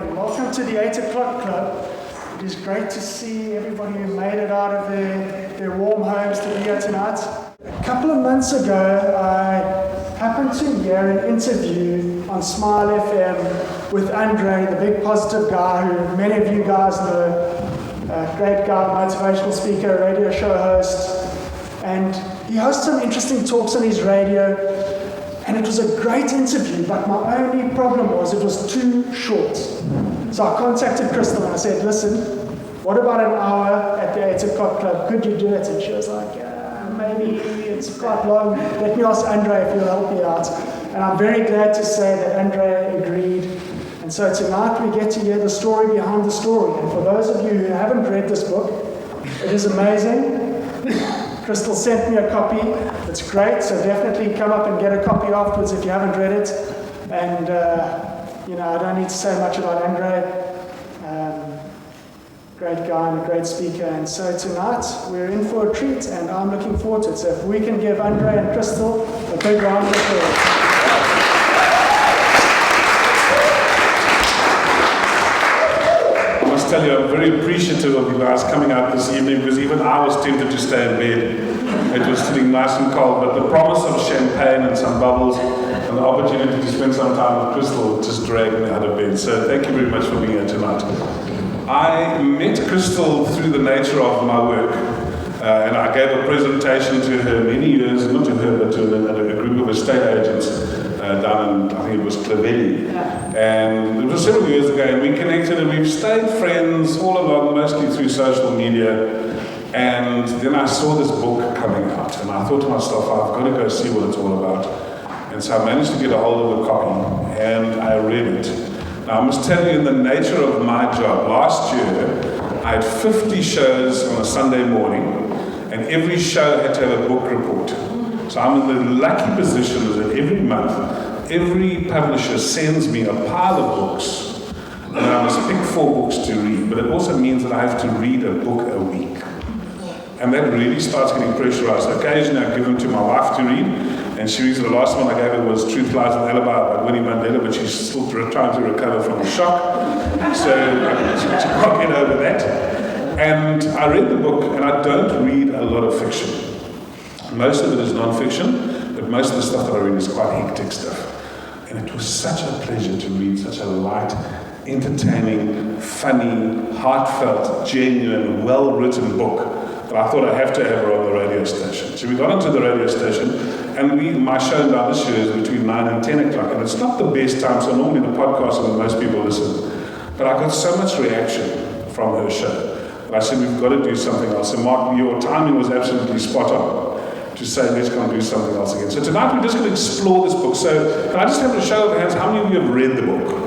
and welcome to the 8 o'clock club. It is great to see everybody who made it out of their warm homes to be here tonight. A couple of months ago, I happened to hear an interview on Smile FM with Andre, the big positive guy who many of you guys know, a great guy, motivational speaker, radio show host, and he hosts some interesting talks on his radio. And it was a great interview, but my only problem was it was too short. So I contacted Krystal and I said, listen, what about an hour at the 8 o'clock club? Could you do it? And she was like, maybe it's quite long. Let me ask Andre if he'll help me out. And I'm very glad to say that Andre agreed. And so tonight we get to hear the story behind the story. And for those of you who haven't read this book, it is amazing. Krystal sent me a copy. It's great, so definitely come up and get a copy afterwards if you haven't read it. And, I don't need to say much about Andre. Great guy and a great speaker. And so tonight, we're in for a treat, and I'm looking forward to it. So if we can give Andre and Krystal a big round of applause. I must tell you, I'm very appreciative of you guys coming out this evening, because even I was tempted to stay in bed. It was sitting nice and cold, but the promise of champagne and some bubbles and the opportunity to spend some time with Krystal just dragged me out of bed. So thank you very much for being here tonight. I met Krystal through the nature of my work, and I gave a presentation to her many years, not to her, but to a group of estate agents down in, I think it was Clavelli. And it was several years ago, and we connected, and we've stayed friends all along, mostly through social media. And then I saw this book coming out, and I thought to myself, I've got to go see what it's all about. And so I managed to get a hold of a copy, and I read it. Now I must tell you, in the nature of my job, last year I had 50 shows on a Sunday morning, and every show had to have a book report. So I'm in the lucky position that every month, every publisher sends me a pile of books, and I must pick 4 books to read, but it also means that I have to read a book a week. And that really starts getting pressurized. Occasionally I give them to my wife to read, and she reads the last one I gave her was Truth, Lies and Alibi by Winnie Mandela, but she's still trying to recover from the shock. So she can't get over that. And I read the book, and I don't read a lot of fiction. Most of it is non-fiction, but most of the stuff that I read is quite hectic stuff. And it was such a pleasure to read such a light, entertaining, funny, heartfelt, genuine, well-written book. But I thought I'd have to have her on the radio station. So we got onto the radio station, and my show now this year is between 9 and 10 o'clock, and it's not the best time, so normally the podcast is when most people listen. But I got so much reaction from her show. But I said, we've got to do something else. And Mark, your timing was absolutely spot on to say, let's go and do something else again. So tonight we're just going to explore this book. So can I just have a show of hands, how many of you have read the book?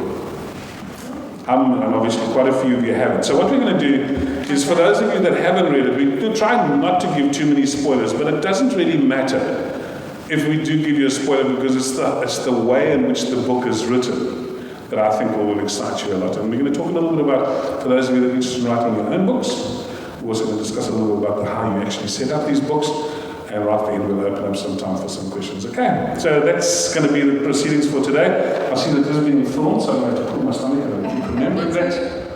And obviously quite a few of you haven't. So what we're going to do is, for those of you that haven't read it, we're trying not to give too many spoilers, but it doesn't really matter if we do give you a spoiler, because it's the way in which the book is written that I think will excite you a lot. And we're going to talk a little bit about, for those of you that are interested in writing your own books, we're also going to discuss a little bit about how you actually set up these books, and right at the end we'll open up some time for some questions. Okay, so that's going to be the proceedings for today. I see that this is being filmed, so I'm going to have to put my stomach and keep remembering that.